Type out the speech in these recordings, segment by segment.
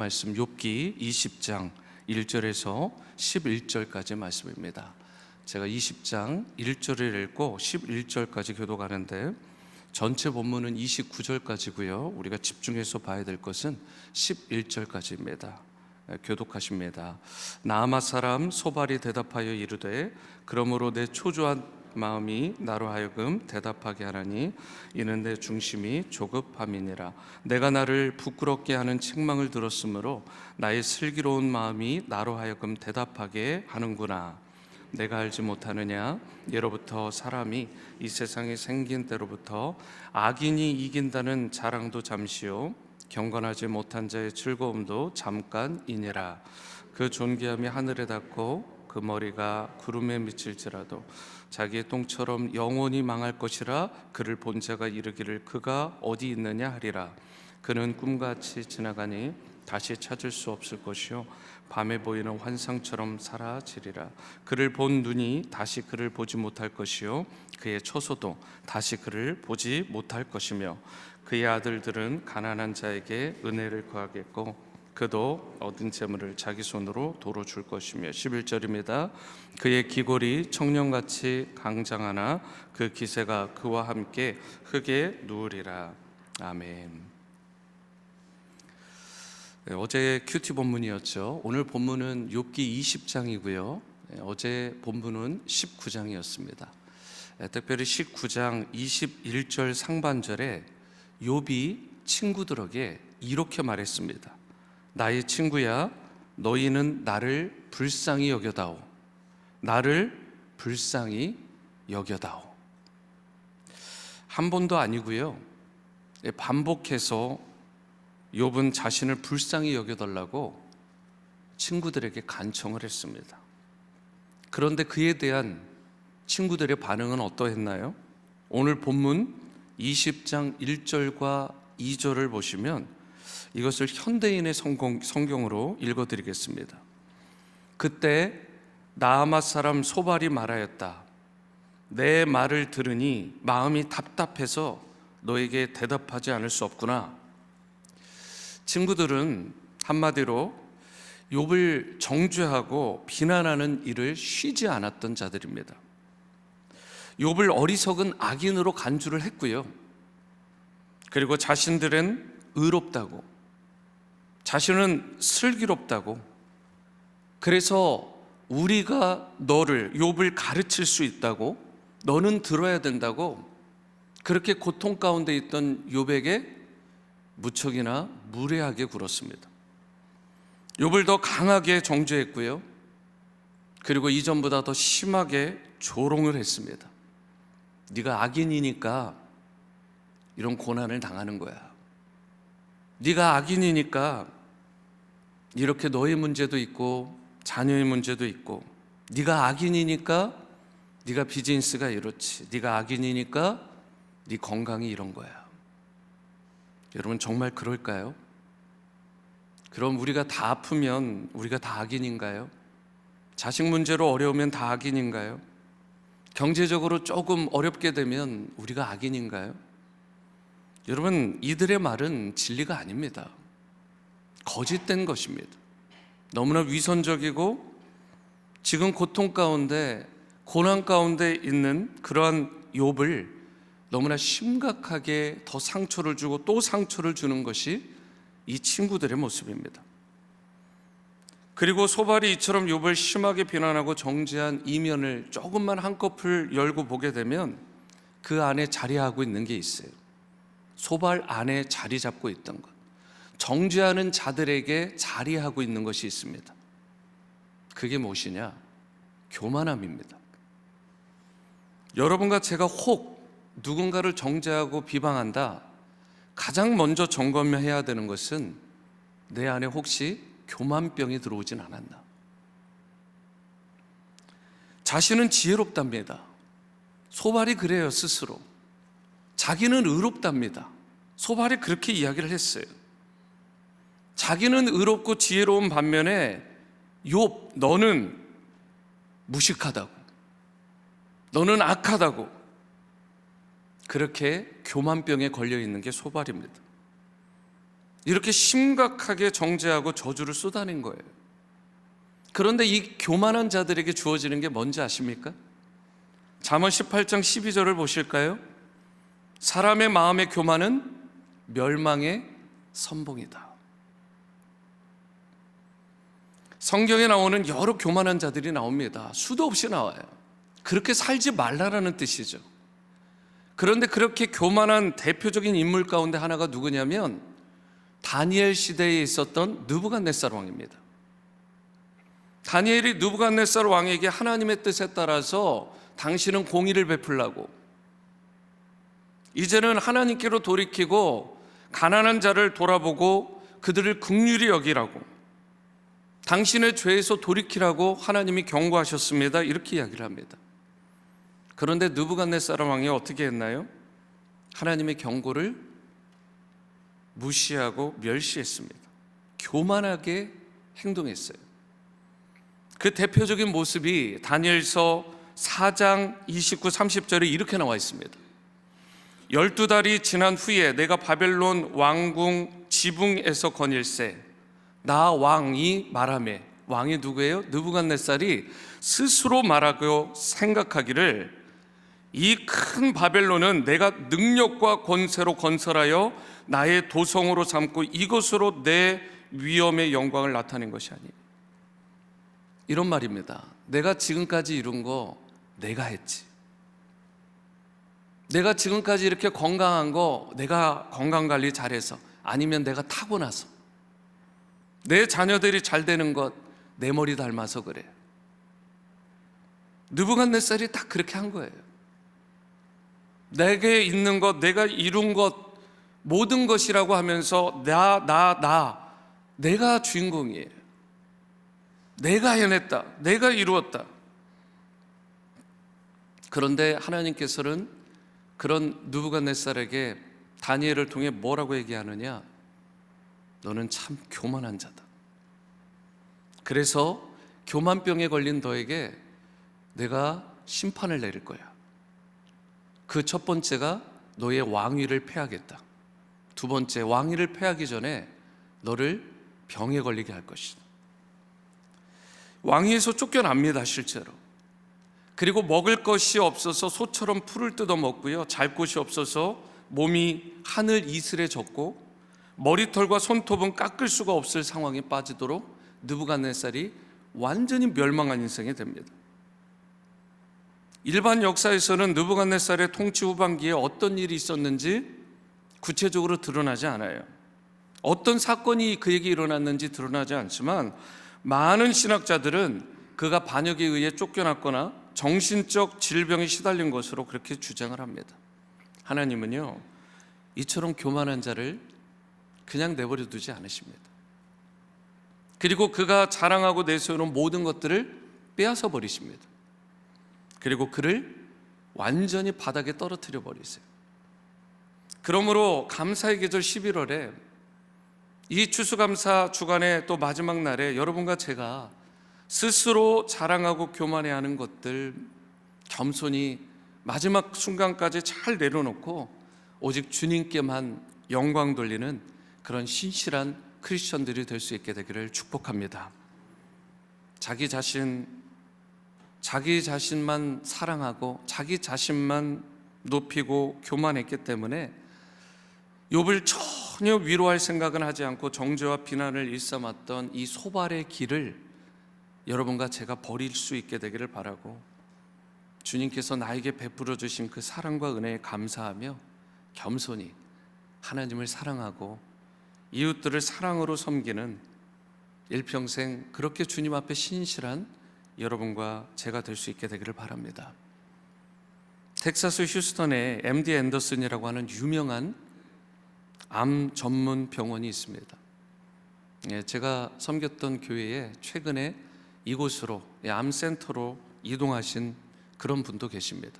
말씀 욥기 20장 1절에서 11절까지 말씀입니다. 제가 20장 1절을 읽고 11절까지 교독하는데 전체 본문은 29절까지고요. 우리가 집중해서 봐야 될 것은 11절까지입니다. 교독하십니다. 나아마 사람 소발이 대답하여 이르되 그러므로 내 초조한 마음이 나로 하여금 대답하게 하나니 이는 내 중심이 조급함이니라. 내가 나를 부끄럽게 하는 책망을 들었으므로 나의 슬기로운 마음이 나로 하여금 대답하게 하는구나. 내가 알지 못하느냐? 예로부터 사람이 이 세상에 생긴 때로부터 악인이 이긴다는 자랑도 잠시요 경건하지 못한 자의 즐거움도 잠깐이니라. 그 존귀함이 하늘에 닿고 그 머리가 구름에 미칠지라도 자기의 똥처럼 영원히 망할 것이라. 그를 본 자가 이르기를 그가 어디 있느냐 하리라. 그는 꿈같이 지나가니 다시 찾을 수 없을 것이요 밤에 보이는 환상처럼 사라지리라. 그를 본 눈이 다시 그를 보지 못할 것이요 그의 처소도 다시 그를 보지 못할 것이며 그의 아들들은 가난한 자에게 은혜를 구하겠고 그도 얻은 재물을 자기 손으로 도로 줄 것이며 11절입니다. 그의 기골이 청년같이 강장하나 그 기세가 그와 함께 흙에 누우리라. 아멘. 어제 큐티 본문이었죠. 오늘 본문은 욥기 20장이고요. 어제 본문은 19장이었습니다. 특별히 19장 21절 상반절에 욥이 친구들에게 이렇게 말했습니다. 나의 친구야, 너희는 나를 불쌍히 여겨다오. 나를 불쌍히 여겨다오. 한 번도 아니고요, 반복해서 욥은 자신을 불쌍히 여겨달라고 친구들에게 간청을 했습니다. 그런데 그에 대한 친구들의 반응은 어떠했나요? 오늘 본문 20장 1절과 2절을 보시면 이것을 현대인의 성경으로 읽어드리겠습니다. 그때 나아마 사람 소발이 말하였다. 내 말을 들으니 마음이 답답해서 너에게 대답하지 않을 수 없구나. 친구들은 한마디로 욥을 정죄하고 비난하는 일을 쉬지 않았던 자들입니다. 욥을 어리석은 악인으로 간주를 했고요, 그리고 자신들은 의롭다고, 자신은 슬기롭다고, 그래서 우리가 너를, 욥을 가르칠 수 있다고, 너는 들어야 된다고 그렇게 고통 가운데 있던 욥에게 무척이나 무례하게 굴었습니다. 욥을 더 강하게 정죄했고요, 그리고 이전보다 더 심하게 조롱을 했습니다. 네가 악인이니까 이런 고난을 당하는 거야. 네가 악인이니까 이렇게 너의 문제도 있고 자녀의 문제도 있고, 네가 악인이니까 네가 비즈니스가 이렇지, 네가 악인이니까 네 건강이 이런 거야. 여러분, 정말 그럴까요? 그럼 우리가 다 아프면 우리가 다 악인인가요? 자식 문제로 어려우면 다 악인인가요? 경제적으로 조금 어렵게 되면 우리가 악인인가요? 여러분, 이들의 말은 진리가 아닙니다. 거짓된 것입니다. 너무나 위선적이고 지금 고통 가운데, 고난 가운데 있는 그러한 욥을 너무나 심각하게 더 상처를 주고 또 상처를 주는 것이 이 친구들의 모습입니다. 그리고 소발이 이처럼 욥을 심하게 비난하고 정죄한 이면을 조금만 한꺼풀 열고 보게 되면 그 안에 자리하고 있는 게 있어요. 소발 안에 자리 잡고 있던 것, 정죄하는 자들에게 자리하고 있는 것이 있습니다. 그게 무엇이냐? 교만함입니다. 여러분과 제가 혹 누군가를 정죄하고 비방한다, 가장 먼저 점검해야 되는 것은 내 안에 혹시 교만병이 들어오진 않았나. 자신은 지혜롭답니다. 소발이 그래요. 스스로 자기는 의롭답니다. 소발이 그렇게 이야기를 했어요. 자기는 의롭고 지혜로운 반면에 욥, 너는 무식하다고, 너는 악하다고, 그렇게 교만병에 걸려 있는 게 소발입니다. 이렇게 심각하게 정죄하고 저주를 쏟아낸 거예요. 그런데 이 교만한 자들에게 주어지는 게 뭔지 아십니까? 잠언 18장 12절을 보실까요? 사람의 마음의 교만은 멸망의 선봉이다. 성경에 나오는 여러 교만한 자들이 나옵니다. 수도 없이 나와요. 그렇게 살지 말라라는 뜻이죠. 그런데 그렇게 교만한 대표적인 인물 가운데 하나가 누구냐면 다니엘 시대에 있었던 느부갓네살 왕입니다. 다니엘이 느부갓네살 왕에게 하나님의 뜻에 따라서 당신은 공의를 베풀라고, 이제는 하나님께로 돌이키고 가난한 자를 돌아보고 그들을 긍휼히 여기라고, 당신의 죄에서 돌이키라고 하나님이 경고하셨습니다. 이렇게 이야기를 합니다. 그런데 느부갓네살 왕이 어떻게 했나요? 하나님의 경고를 무시하고 멸시했습니다. 교만하게 행동했어요. 그 대표적인 모습이 다니엘서 4장 29, 30절에 이렇게 나와 있습니다. 12달이 지난 후에 내가 바벨론 왕궁 지붕에서 거닐세, 나 왕이 말하매, 왕이 누구예요? 느부갓네살이 스스로 말하고 생각하기를 이 큰 바벨론은 내가 능력과 권세로 건설하여 나의 도성으로 삼고 이것으로 내 위엄의 영광을 나타낸 것이 아니에요. 이런 말입니다. 내가 지금까지 이룬 거 내가 했지. 내가 지금까지 이렇게 건강한 거 내가 건강관리 잘해서, 아니면 내가 타고나서, 내 자녀들이 잘 되는 것 내 머리 닮아서 그래. 느부갓네살이 딱 그렇게 한 거예요. 내게 있는 것, 내가 이룬 것, 모든 것이라고 하면서 내가 주인공이에요. 내가 해냈다, 내가 이루었다. 그런데 하나님께서는 그런 느부갓네살에게 다니엘을 통해 뭐라고 얘기하느냐? 너는 참 교만한 자다. 그래서 교만병에 걸린 너에게 내가 심판을 내릴 거야. 그 첫 번째가 너의 왕위를 패하겠다. 두 번째, 왕위를 패하기 전에 너를 병에 걸리게 할 것이다. 왕위에서 쫓겨납니다, 실제로. 그리고 먹을 것이 없어서 소처럼 풀을 뜯어 먹고요, 잘 곳이 없어서 몸이 하늘 이슬에 젖고 머리털과 손톱은 깎을 수가 없을 상황에 빠지도록 느부갓네살이 완전히 멸망한 인생이 됩니다. 일반 역사에서는 느부갓네살의 통치 후반기에 어떤 일이 있었는지 구체적으로 드러나지 않아요. 어떤 사건이 그에게 일어났는지 드러나지 않지만 많은 신학자들은 그가 반역에 의해 쫓겨났거나 정신적 질병에 시달린 것으로 그렇게 주장을 합니다. 하나님은요, 이처럼 교만한 자를 그냥 내버려 두지 않으십니다. 그리고 그가 자랑하고 내세우는 모든 것들을 빼앗아 버리십니다. 그리고 그를 완전히 바닥에 떨어뜨려 버리세요. 그러므로 감사의 계절 11월에 이 추수감사 주간의 또 마지막 날에 여러분과 제가 스스로 자랑하고 교만해하는 것들 겸손히 마지막 순간까지 잘 내려놓고 오직 주님께만 영광 돌리는 그런 신실한 크리스천들이 될 수 있게 되기를 축복합니다. 자기 자신만 사랑하고 자기 자신만 높이고 교만했기 때문에 욥을 전혀 위로할 생각은 하지 않고 정죄와 비난을 일삼았던 이 소발의 길을 여러분과 제가 버릴 수 있게 되기를 바라고, 주님께서 나에게 베풀어 주신 그 사랑과 은혜에 감사하며 겸손히 하나님을 사랑하고 이웃들을 사랑으로 섬기는 일평생 그렇게 주님 앞에 신실한 여러분과 제가 될 수 있게 되기를 바랍니다. 텍사스 휴스턴에 MD 앤더슨이라고 하는 유명한 암 전문 병원이 있습니다. 제가 섬겼던 교회에 최근에 이곳으로 암센터로 이동하신 그런 분도 계십니다.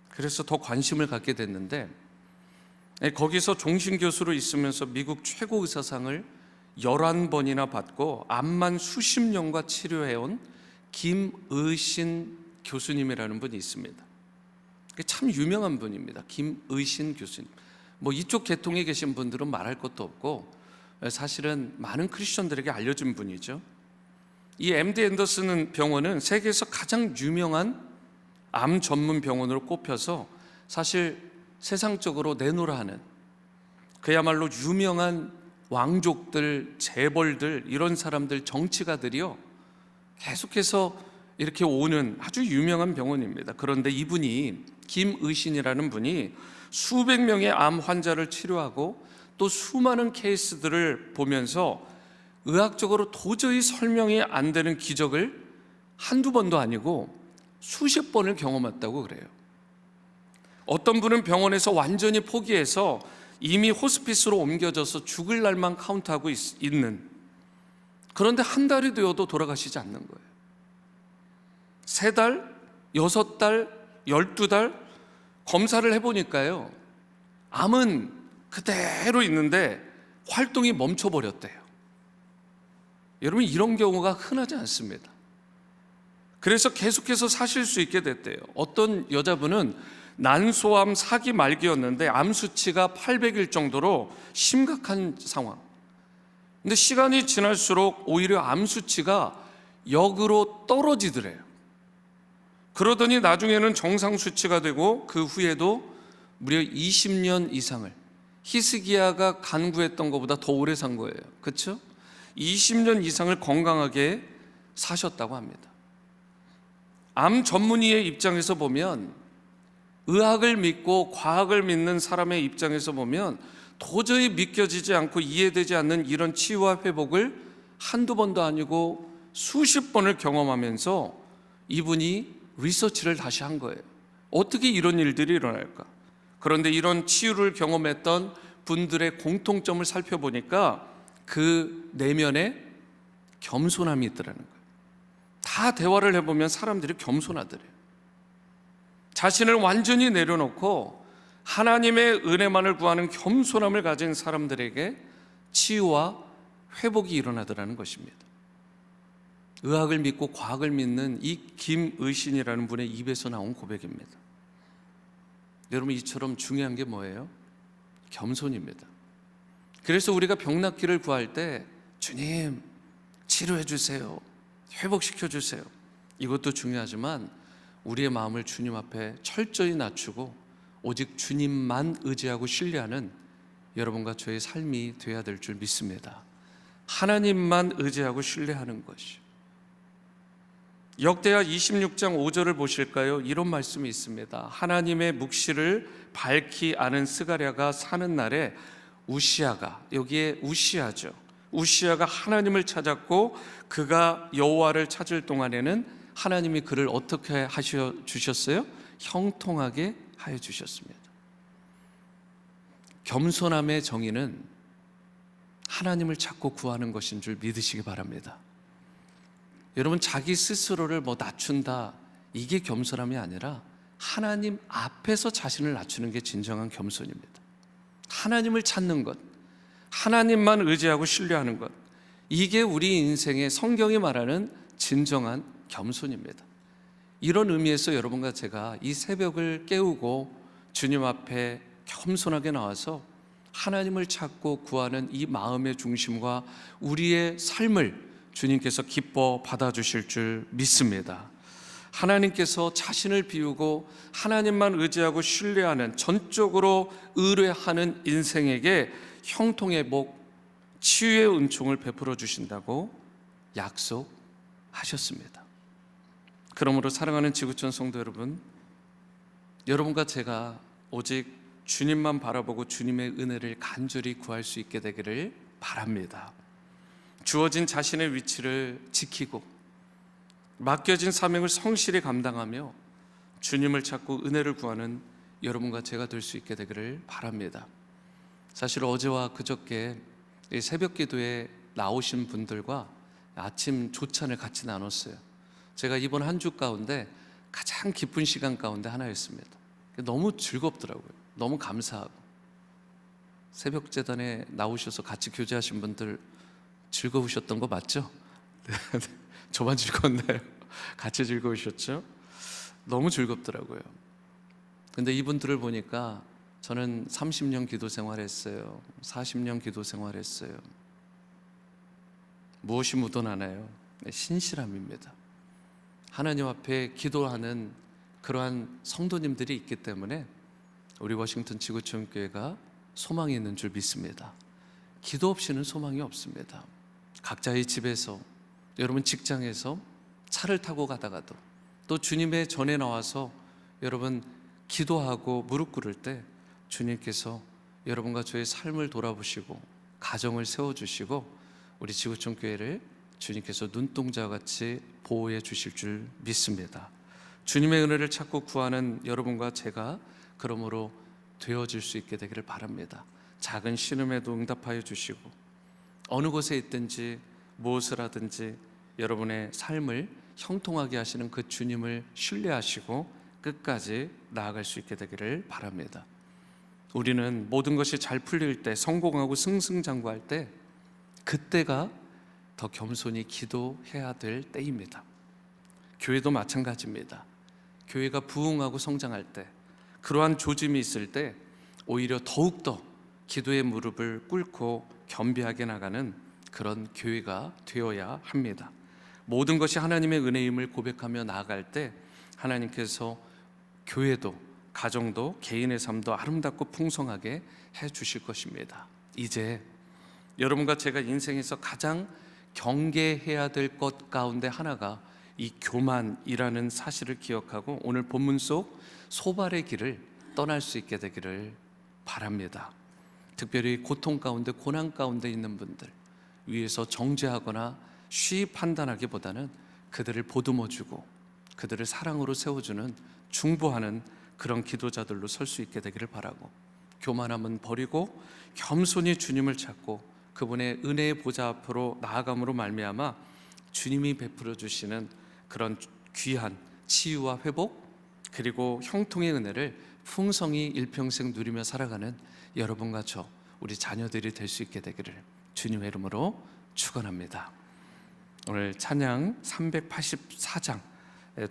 그래서 더 관심을 갖게 됐는데, 거기서 종신교수로 있으면서 미국 최고 의사상을 11번이나 받고 암만 수십 년과 치료해온 김의신 교수님이라는 분이 있습니다. 참 유명한 분입니다. 김의신 교수님. 이쪽 계통에 계신 분들은 말할 것도 없고, 사실은 많은 크리스천들에게 알려진 분이죠. 이 MD 앤더슨 병원은 세계에서 가장 유명한 암 전문 병원으로 꼽혀서 사실 세상적으로 내노라 하는, 그야말로 유명한 왕족들, 재벌들, 이런 사람들, 정치가들이요 계속해서 이렇게 오는 아주 유명한 병원입니다. 그런데 이분이, 김의신이라는 분이 수백 명의 암 환자를 치료하고 또 수많은 케이스들을 보면서 의학적으로 도저히 설명이 안 되는 기적을 한두 번도 아니고 수십 번을 경험했다고 그래요. 어떤 분은 병원에서 완전히 포기해서 이미 호스피스로 옮겨져서 죽을 날만 카운트하고 있는, 그런데 한 달이 되어도 돌아가시지 않는 거예요. 3달, 6달, 12달 검사를 해보니까요, 암은 그대로 있는데 활동이 멈춰버렸대요. 여러분, 이런 경우가 흔하지 않습니다. 그래서 계속해서 사실 수 있게 됐대요. 어떤 여자분은 난소암 4기 말기였는데 암 수치가 800일 정도로 심각한 상황. 근데 시간이 지날수록 오히려 암 수치가 역으로 떨어지더래요. 그러더니 나중에는 정상 수치가 되고 그 후에도 무려 20년 이상을, 히스기야가 간구했던 것보다 더 오래 산 거예요. 그렇죠? 20년 이상을 건강하게 사셨다고 합니다. 암 전문의의 입장에서 보면, 의학을 믿고 과학을 믿는 사람의 입장에서 보면 도저히 믿겨지지 않고 이해되지 않는 이런 치유와 회복을 한두 번도 아니고 수십 번을 경험하면서 이분이 리서치를 다시 한 거예요. 어떻게 이런 일들이 일어날까? 그런데 이런 치유를 경험했던 분들의 공통점을 살펴보니까 그 내면에 겸손함이 있더라는 거예요. 다 대화를 해보면 사람들이 겸손하더래요. 자신을 완전히 내려놓고 하나님의 은혜만을 구하는 겸손함을 가진 사람들에게 치유와 회복이 일어나더라는 것입니다. 의학을 믿고 과학을 믿는 이 김의신이라는 분의 입에서 나온 고백입니다. 여러분, 이처럼 중요한 게 뭐예요? 겸손입니다. 그래서 우리가 병 낫기를 구할 때 주님 치료해 주세요, 회복시켜 주세요, 이것도 중요하지만 우리의 마음을 주님 앞에 철저히 낮추고 오직 주님만 의지하고 신뢰하는 여러분과 저의 삶이 되어야 될 줄 믿습니다. 하나님만 의지하고 신뢰하는 것이. 역대하 26장 5절을 보실까요? 이런 말씀이 있습니다. 하나님의 묵시를 밝히 아는 스가랴가 사는 날에 우시아가, 여기에 우시아죠, 우시아가 하나님을 찾았고 그가 여호와를 찾을 동안에는 하나님이 그를 어떻게 하셔 주셨어요? 형통하게 하여 주셨습니다. 겸손함의 정의는 하나님을 찾고 구하는 것인 줄 믿으시기 바랍니다. 여러분, 자기 스스로를 낮춘다, 이게 겸손함이 아니라 하나님 앞에서 자신을 낮추는 게 진정한 겸손입니다. 하나님을 찾는 것, 하나님만 의지하고 신뢰하는 것, 이게 우리 인생의 성경이 말하는 진정한 겸손입니다. 이런 의미에서 여러분과 제가 이 새벽을 깨우고 주님 앞에 겸손하게 나와서 하나님을 찾고 구하는 이 마음의 중심과 우리의 삶을 주님께서 기뻐 받아주실 줄 믿습니다. 하나님께서 자신을 비우고 하나님만 의지하고 신뢰하는, 전적으로 의뢰하는 인생에게 형통의 복, 치유의 은총을 베풀어 주신다고 약속하셨습니다. 그러므로 사랑하는 지구촌 성도 여러분, 여러분과 제가 오직 주님만 바라보고 주님의 은혜를 간절히 구할 수 있게 되기를 바랍니다. 주어진 자신의 위치를 지키고 맡겨진 사명을 성실히 감당하며 주님을 찾고 은혜를 구하는 여러분과 제가 될 수 있게 되기를 바랍니다. 사실 어제와 그저께 새벽 기도에 나오신 분들과 아침 조찬을 같이 나눴어요. 제가 이번 한 주 가운데 가장 기쁜 시간 가운데 하나였습니다. 너무 즐겁더라고요. 너무 감사하고. 새벽 재단에 나오셔서 같이 교제하신 분들 즐거우셨던 거 맞죠? 저만 즐거웠나요? 같이 즐거우셨죠? 너무 즐겁더라고요. 근데 이분들을 보니까 저는 30년 기도 생활했어요. 40년 기도 생활했어요. 무엇이 묻어나나요? 신실함입니다. 하나님 앞에 기도하는 그러한 성도님들이 있기 때문에 우리 워싱턴 지구촌 교회가 소망이 있는 줄 믿습니다. 기도 없이는 소망이 없습니다. 각자의 집에서, 여러분 직장에서 차를 타고 가다가도, 또 주님의 전에 나와서 여러분 기도하고 무릎 꿇을 때 주님께서 여러분과 저의 삶을 돌아보시고 가정을 세워주시고 우리 지구촌 교회를 주님께서 눈동자와 같이 보호해 주실 줄 믿습니다. 주님의 은혜를 찾고 구하는 여러분과 제가 그러므로 되어질 수 있게 되기를 바랍니다. 작은 신음에도 응답하여 주시고 어느 곳에 있든지 무엇을 하든지 여러분의 삶을 형통하게 하시는 그 주님을 신뢰하시고 끝까지 나아갈 수 있게 되기를 바랍니다. 우리는 모든 것이 잘 풀릴 때, 성공하고 승승장구할 때, 그때가 더 겸손히 기도해야 될 때입니다. 교회도 마찬가지입니다. 교회가 부흥하고 성장할 때, 그러한 조짐이 있을 때 오히려 더욱더 기도의 무릎을 꿇고 겸비하게 나가는 그런 교회가 되어야 합니다. 모든 것이 하나님의 은혜임을 고백하며 나아갈 때 하나님께서 교회도, 가정도, 개인의 삶도 아름답고 풍성하게 해 주실 것입니다. 이제 여러분과 제가 인생에서 가장 경계해야 될 것 가운데 하나가 이 교만이라는 사실을 기억하고 오늘 본문 속 소발의 길을 떠날 수 있게 되기를 바랍니다. 특별히 고통 가운데, 고난 가운데 있는 분들 위에서 정죄하거나 쉬이 판단하기보다는 그들을 보듬어주고 그들을 사랑으로 세워주는, 중보하는 그런 기도자들로 설 수 있게 되기를 바라고, 교만함은 버리고 겸손히 주님을 찾고 그분의 은혜의 보좌 앞으로 나아감으로 말미암아 주님이 베풀어 주시는 그런 귀한 치유와 회복, 그리고 형통의 은혜를 풍성히 일평생 누리며 살아가는 여러분과 저, 우리 자녀들이 될 수 있게 되기를 주님의 이름으로 축원합니다. 오늘 찬양 384장,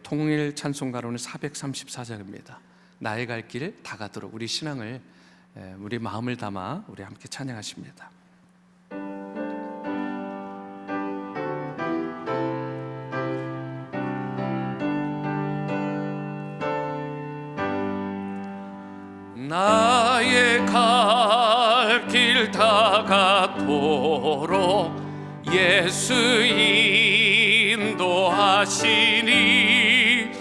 통일 찬송가로는 434장입니다. 나의 갈 길 다 가도록 우리 신앙을, 우리 마음을 담아 우리 함께 찬양하십니다. 나의 갈 길 다 가도록 예수 인도하시니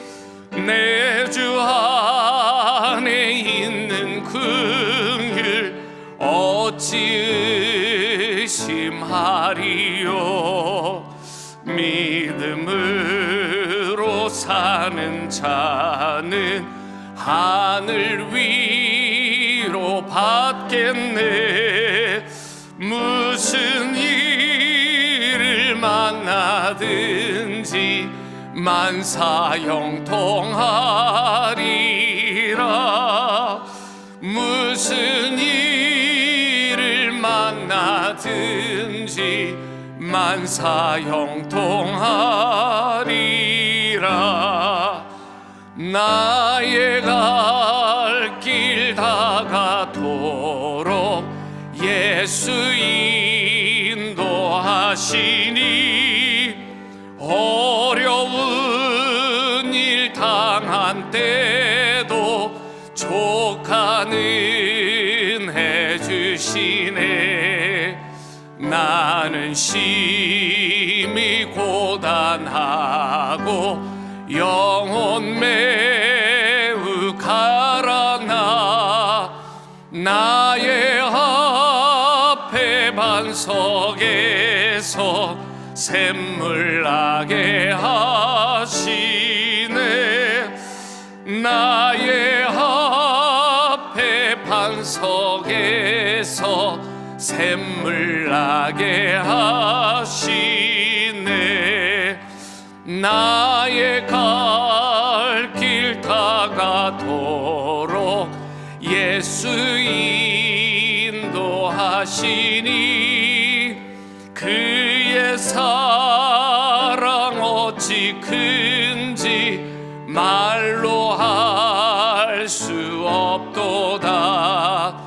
내 주 안에 있는 긍휼 어찌 의심하리요. 믿음으로 사는 자는 하늘 위로 받겠네. 무슨 일을 만나든지 만사형통하리라. 무슨 일을 만나든지 만사형통하리라. 나의 갈 길 다 가도록 예수 인도하시니 어려운 일 당한 때도 족하는 해 주시네. 나는 심히 고단하고 영혼 매우 가라나 나의 앞에 반석에서 샘물 나게 하시네. 나의 앞에 반석에서 샘물 나게 하시네. 나의 갈 길 다 가도록 예수 인도하시니 그의 사랑 어찌 큰지 말로 할 수 없도다.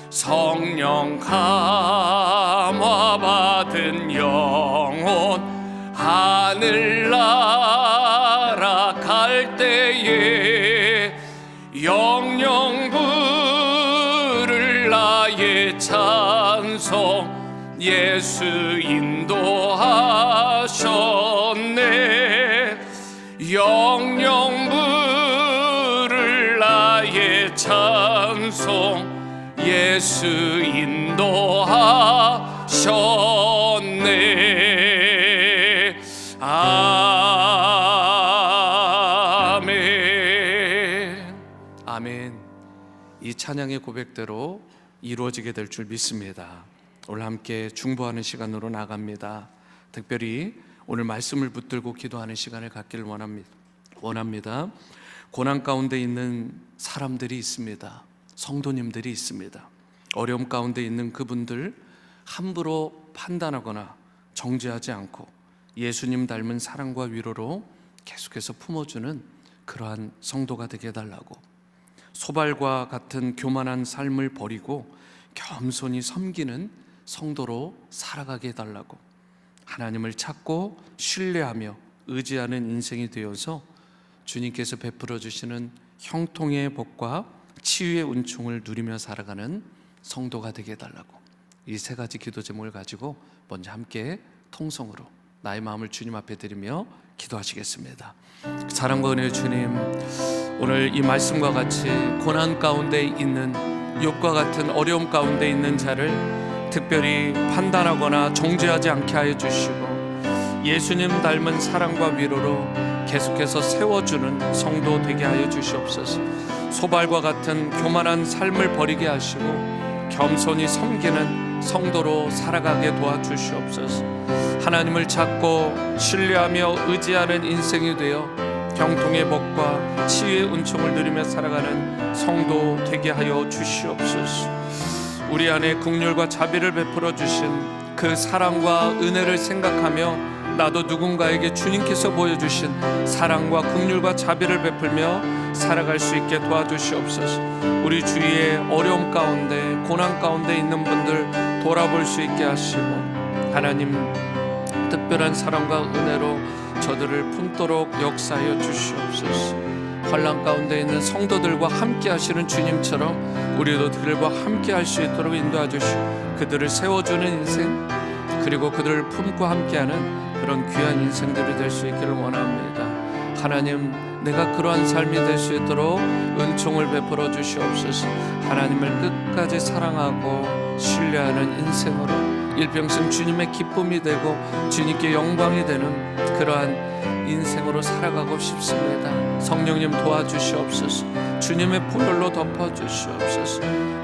성령 감화 받은 영혼 하늘나라 갈 때에 영영 부를 나의 찬송 예수 인도하셨네. 영영 부를 나의 찬송 예수 인도하셨네. 아멘. 아멘. 이 찬양의 고백대로 이루어지게 될 줄 믿습니다. 오늘 함께 중보하는 시간으로 나갑니다. 특별히 오늘 말씀을 붙들고 기도하는 시간을 갖기를 원합니다. 고난 가운데 있는 사람들이 있습니다. 성도님들이 있습니다. 어려움 가운데 있는 그분들 함부로 판단하거나 정죄하지 않고 예수님 닮은 사랑과 위로로 계속해서 품어주는 그러한 성도가 되게 해달라고, 소발과 같은 교만한 삶을 버리고 겸손히 섬기는 성도로 살아가게 해달라고, 하나님을 찾고 신뢰하며 의지하는 인생이 되어서 주님께서 베풀어 주시는 형통의 복과 치유의 은총을 누리며 살아가는 성도가 되게 해달라고, 이 세 가지 기도 제목을 가지고 먼저 함께 통성으로 나의 마음을 주님 앞에 드리며 기도하시겠습니다. 사랑과 은혜의 주님, 오늘 이 말씀과 같이 고난 가운데 있는, 욕과 같은 어려움 가운데 있는 자를 특별히 판단하거나 정죄하지 않게 하여 주시고 예수님 닮은 사랑과 위로로 계속해서 세워주는 성도 되게 하여 주시옵소서. 소발과 같은 교만한 삶을 버리게 하시고 겸손히 섬기는 성도로 살아가게 도와주시옵소서. 하나님을 찾고 신뢰하며 의지하는 인생이 되어 형통의 복과 치유의 은총을 누리며 살아가는 성도 되게 하여 주시옵소서. 우리 안에 긍휼과 자비를 베풀어 주신 그 사랑과 은혜를 생각하며 나도 누군가에게 주님께서 보여주신 사랑과 긍휼과 자비를 베풀며 살아갈 수 있게 도와주시옵소서. 우리 주위에 어려움 가운데 고난 가운데 있는 분들 돌아볼 수 있게 하시고, 하나님 특별한 사랑과 은혜로 저들을 품도록 역사하여 주시옵소서. 환난 가운데 있는 성도들과 함께 하시는 주님처럼 우리도 그들과 함께 할 수 있도록 인도해 주시고 그들을 세워주는 인생, 그리고 그들을 품고 함께하는 그런 귀한 인생들이 될 수 있기를 원합니다. 하나님, 내가 그러한 삶이 될 수 있도록 은총을 베풀어 주시옵소서. 하나님을 끝까지 사랑하고 신뢰하는 인생으로 일평생 주님의 기쁨이 되고 주님께 영광이 되는 그러한 인생으로 살아가고 싶습니다. 성령님 도와주시옵소서. 주님의 보혈로 덮어주시옵소서.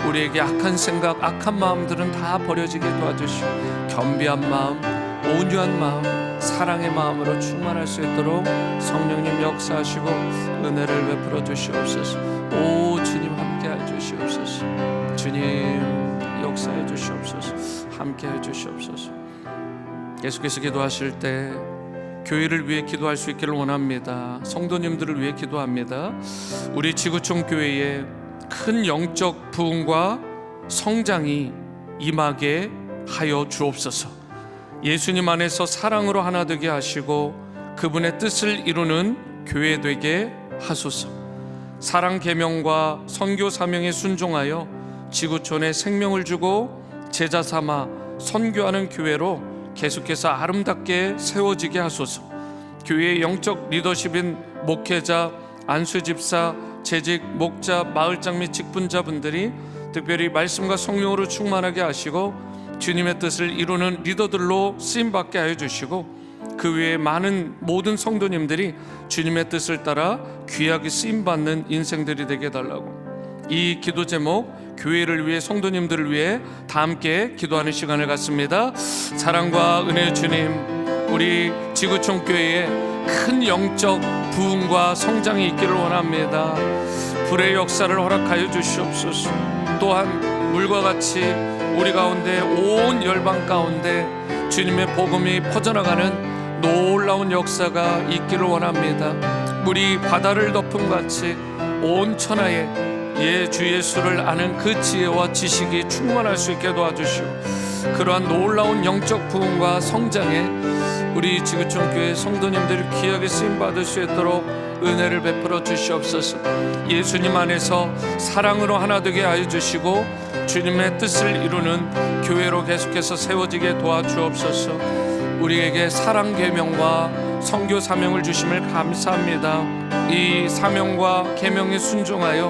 우리에게 악한 생각, 악한 마음들은 다 버려지게 도와주시고 겸비한 마음, 온유한 마음, 사랑의 마음으로 충만할 수 있도록 성령님 역사하시고 은혜를 베풀어 주시옵소서. 오 주님 함께해 주시옵소서. 주님 역사해 주시옵소서. 함께해 주시옵소서. 계속해서 기도하실 때 교회를 위해 기도할 수 있기를 원합니다. 성도님들을 위해 기도합니다. 우리 지구촌 교회에 큰 영적 부흥과 성장이 임하게 하여 주옵소서. 예수님 안에서 사랑으로 하나 되게 하시고 그분의 뜻을 이루는 교회 되게 하소서. 사랑 계명과 선교 사명에 순종하여 지구촌에 생명을 주고 제자 삼아 선교하는 교회로 계속해서 아름답게 세워지게 하소서. 교회의 영적 리더십인 목회자, 안수집사, 재직, 목자, 마을장 및 직분자분들이 특별히 말씀과 성령으로 충만하게 하시고 주님의 뜻을 이루는 리더들로 쓰임받게 하여 주시고 그 외에 많은 모든 성도님들이 주님의 뜻을 따라 귀하게 쓰임받는 인생들이 되게 해달라고, 이 기도 제목 교회를 위해, 성도님들을 위해 다 함께 기도하는 시간을 갖습니다. 사랑과 은혜의 주님, 우리 지구촌 교회에 큰 영적 부흥과 성장이 있기를 원합니다. 불의 역사를 허락하여 주시옵소서. 또한 물과 같이 우리 가운데 온 열방 가운데 주님의 복음이 퍼져나가는 놀라운 역사가 있기를 원합니다. 물이 바다를 덮음 같이 온 천하에 주 예수를 아는 그 지혜와 지식이 충만할 수 있게 도와주시오. 그러한 놀라운 영적 부흥과 성장에 우리 지구촌 교회 성도님들이 귀하게 쓰임 받을 수 있도록 은혜를 베풀어 주시옵소서. 예수님 안에서 사랑으로 하나 되게 하여 주시고 주님의 뜻을 이루는 교회로 계속해서 세워지게 도와주옵소서. 우리에게 사랑 계명과 선교 사명을 주심을 감사합니다. 이 사명과 계명에 순종하여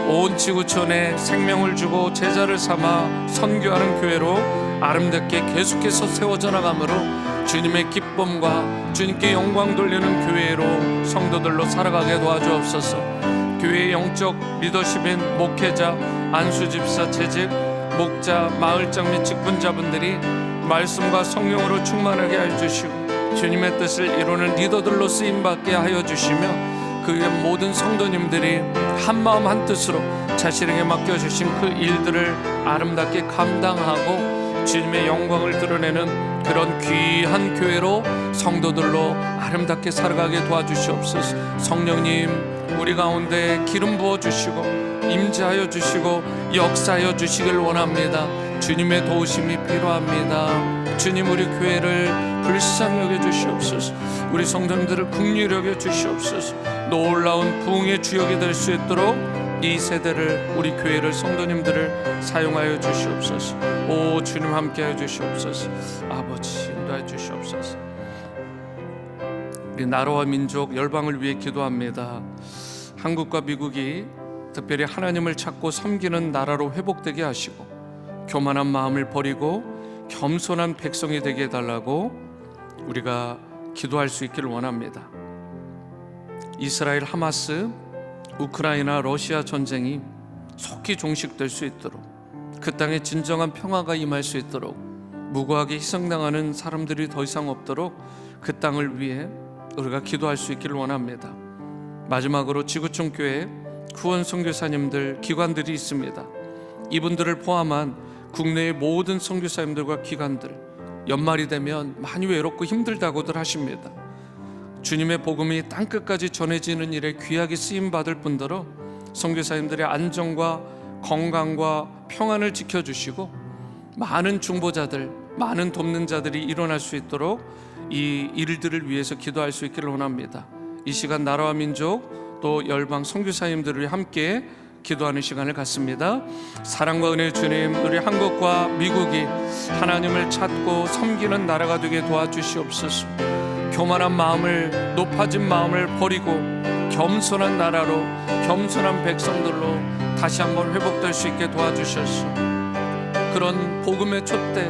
온 지구촌에 생명을 주고 제자를 삼아 선교하는 교회로 아름답게 계속해서 세워져 나가므로 주님의 기쁨과 주님께 영광 돌리는 교회로 성도들로 살아가게 도와주옵소서. 교회의 영적 리더십인 목회자, 안수집사, 재직, 목자, 마을장 및 직분자분들이 말씀과 성령으로 충만하게 하여 주시고 주님의 뜻을 이루는 리더들로 쓰임받게 하여 주시며 그 위에 모든 성도님들이 한마음 한뜻으로 자신에게 맡겨주신 그 일들을 아름답게 감당하고 주님의 영광을 드러내는 그런 귀한 교회로 성도들로 아름답게 살아가게 도와주시옵소서. 성령님, 우리 가운데 기름 부어주시고 임재하여 주시고 역사하여 주시길 원합니다. 주님의 도우심이 필요합니다. 주님, 우리 교회를 불쌍히 여겨 주시옵소서. 우리 성도님들을 긍휼히 여겨 주시옵소서. 놀라운 부흥의 주역이 될 수 있도록 이 세대를, 우리 교회를, 성도님들을 사용하여 주시옵소서. 오 주님, 함께하여 주시옵소서. 아버지, 인도하여 주시옵소서. 우리 나라와 민족, 열방을 위해 기도합니다. 한국과 미국이 특별히 하나님을 찾고 섬기는 나라로 회복되게 하시고 교만한 마음을 버리고 겸손한 백성이 되게 해달라고 우리가 기도할 수 있기를 원합니다. 이스라엘 하마스, 우크라이나 러시아 전쟁이 속히 종식될 수 있도록, 그 땅에 진정한 평화가 임할 수 있도록, 무고하게 희생당하는 사람들이 더 이상 없도록 그 땅을 위해 우리가 기도할 수 있기를 원합니다. 마지막으로 지구촌 교회 후원 선교사님들, 기관들이 있습니다. 이분들을 포함한 국내의 모든 선교사님들과 기관들, 연말이 되면 많이 외롭고 힘들다고들 하십니다. 주님의 복음이 땅끝까지 전해지는 일에 귀하게 쓰임받을 뿐더러 선교사님들의 안전과 건강과 평안을 지켜주시고 많은 중보자들, 많은 돕는 자들이 일어날 수 있도록 이 일들을 위해서 기도할 수 있기를 원합니다. 이 시간 나라와 민족 또 열방 선교사님들을 함께 기도하는 시간을 갖습니다. 사랑과 은혜의 주님, 우리 한국과 미국이 하나님을 찾고 섬기는 나라가 되게 도와주시옵소서. 교만한 마음을, 높아진 마음을 버리고 겸손한 나라로, 겸손한 백성들로 다시 한번 회복될 수 있게 도와주셔서 그런 복음의 촛대,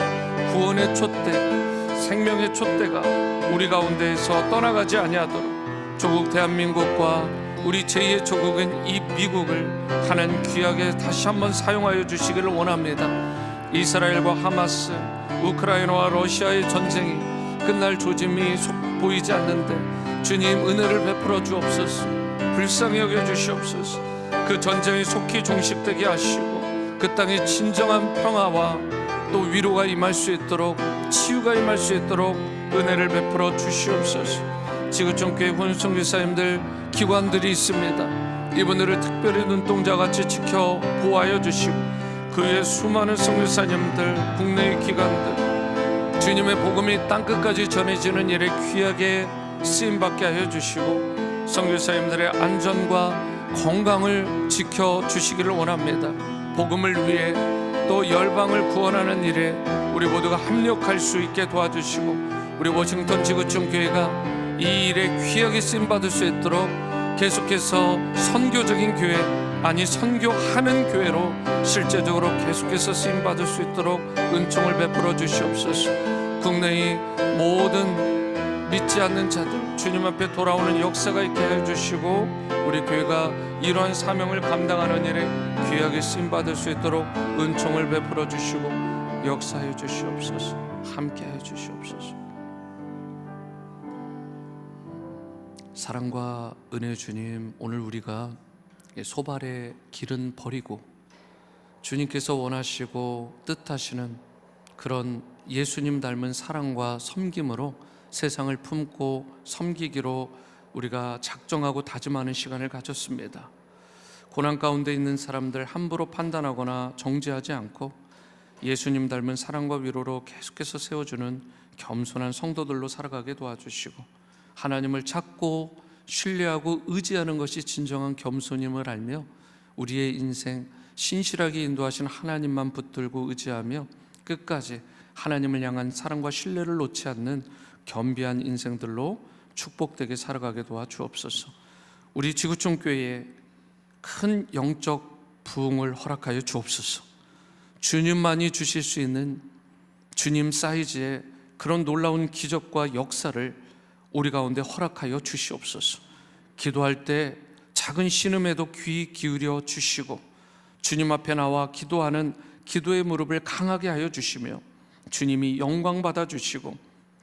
구원의 촛대, 생명의 촛대가 우리 가운데에서 떠나가지 아니하도록 조국 대한민국과 우리 제2의 조국인 이 미국을 하나님 귀하게 다시 한번 사용하여 주시기를 원합니다. 이스라엘과 하마스, 우크라이나와 러시아의 전쟁이 끝날 조짐이 보이지 않는데 주님, 은혜를 베풀어 주옵소서. 불쌍히 여겨 주시옵소서. 그 전쟁이 속히 종식되게 하시고 그 땅에 진정한 평화와 또 위로가 임할 수 있도록, 치유가 임할 수 있도록 은혜를 베풀어 주시옵소서. 지구촌 교회 후원선교사님들, 기관들이 있습니다. 이분들을 특별히 눈동자같이 지켜 보호하여 주시고 그 외에 수많은 선교사님들, 국내의 기관들, 주님의 복음이 땅끝까지 전해지는 일에 귀하게 쓰임받게 하여 주시고 선교사님들의 안전과 건강을 지켜주시기를 원합니다. 복음을 위해 또 열방을 구원하는 일에 우리 모두가 합력할 수 있게 도와주시고 우리 워싱턴 지구촌 교회가 이 일에 귀하게 쓰임받을 수 있도록 계속해서 선교적인 교회, 아니 선교하는 교회로 실제적으로 계속해서 쓰임받을 수 있도록 은총을 베풀어 주시옵소서. 국내의 모든 믿지 않는 자들 주님 앞에 돌아오는 역사가 있게 해주시고 우리 교회가 이러한 사명을 감당하는 일에 귀하게 쓰임받을 수 있도록 은총을 베풀어 주시고 역사해 주시옵소서. 함께해 주시옵소서. 사랑과 은혜의 주님, 오늘 우리가 소발의 길은 버리고 주님께서 원하시고 뜻하시는 그런 예수님 닮은 사랑과 섬김으로 세상을 품고 섬기기로 우리가 작정하고 다짐하는 시간을 가졌습니다. 고난 가운데 있는 사람들 함부로 판단하거나 정죄하지 않고 예수님 닮은 사랑과 위로로 계속해서 세워주는 겸손한 성도들로 살아가게 도와주시고, 하나님을 찾고 신뢰하고 의지하는 것이 진정한 겸손임을 알며 우리의 인생 신실하게 인도하신 하나님만 붙들고 의지하며 끝까지 하나님을 향한 사랑과 신뢰를 놓지 않는 겸비한 인생들로 축복되게 살아가게 도와주옵소서. 우리 지구촌 교회에 큰 영적 부흥을 허락하여 주옵소서. 주님만이 주실 수 있는 주님 사이즈의 그런 놀라운 기적과 역사를 우리 가운데 허락하여 주시옵소서. 기도할 때 작은 신음에도 귀 기울여 주시고, 주님 앞에 나와 기도하는 기도의 무릎을 강하게 하여 주시며, 주님이 영광 받아 주시고,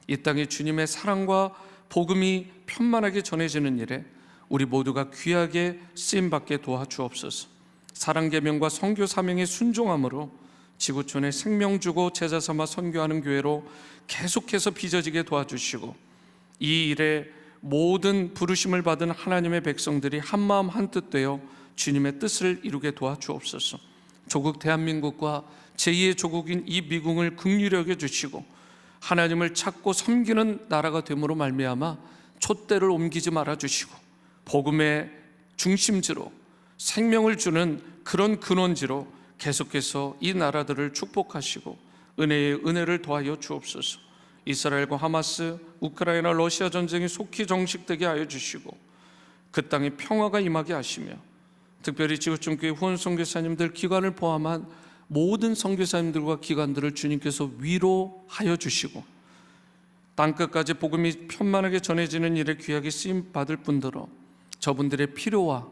이 땅에 주님의 사랑과 복음이 편만하게 전해지는 일에 우리 모두가 귀하게 쓰임받게 도와주옵소서. 사랑 계명과 선교 사명에 순종함으로 지구촌에 생명 주고 제자 삼아 선교하는 교회로 계속해서 빚어지게 도와주시고, 이 일에 모든 부르심을 받은 하나님의 백성들이 한마음 한뜻 되어 주님의 뜻을 이루게 도와주옵소서. 조국 대한민국과 제2의 조국인 이 미국을 긍휼히 여겨 주시고, 하나님을 찾고 섬기는 나라가 됨으로 말미암아 촛대를 옮기지 말아 주시고, 복음의 중심지로 생명을 주는 그런 근원지로 계속해서 이 나라들을 축복하시고 은혜의 은혜를 더하여 주옵소서. 이스라엘과 하마스, 우크라이나, 러시아 전쟁이 속히 정식되게 하여 주시고 그 땅에 평화가 임하게 하시며, 특별히 지구촌 교회 후원 선교사님들 기관을 포함한 모든 선교사님들과 기관들을 주님께서 위로하여 주시고, 땅끝까지 복음이 편만하게 전해지는 일에 귀하게 쓰임 받을 분들로 저분들의 필요와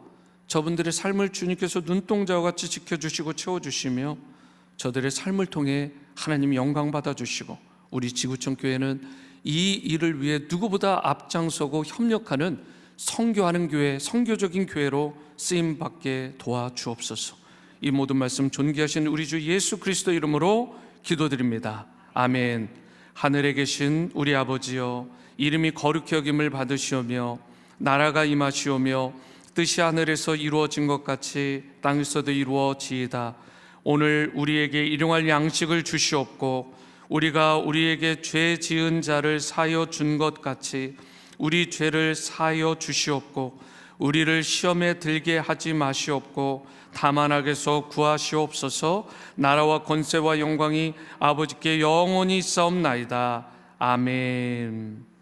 저분들의 삶을 주님께서 눈동자와 같이 지켜주시고 채워주시며, 저들의 삶을 통해 하나님 영광 받아주시고, 우리 지구촌 교회는 이 일을 위해 누구보다 앞장서고 협력하는 선교하는 교회, 선교적인 교회로 쓰임받게 도와주옵소서. 이 모든 말씀 존귀하신 우리 주 예수 그리스도 이름으로 기도드립니다. 아멘. 하늘에 계신 우리 아버지여, 이름이 거룩히 여김을 받으시오며 나라가 임하시오며 뜻이 하늘에서 이루어진 것 같이 땅에서도 이루어지이다. 오늘 우리에게 일용할 양식을 주시옵고, 우리가 우리에게 죄 지은 자를 사하여 준 것 같이 우리 죄를 사하여 주시옵고, 우리를 시험에 들게 하지 마시옵고 다만 악에서 구하시옵소서. 나라와 권세와 영광이 아버지께 영원히 있사옵나이다. 아멘.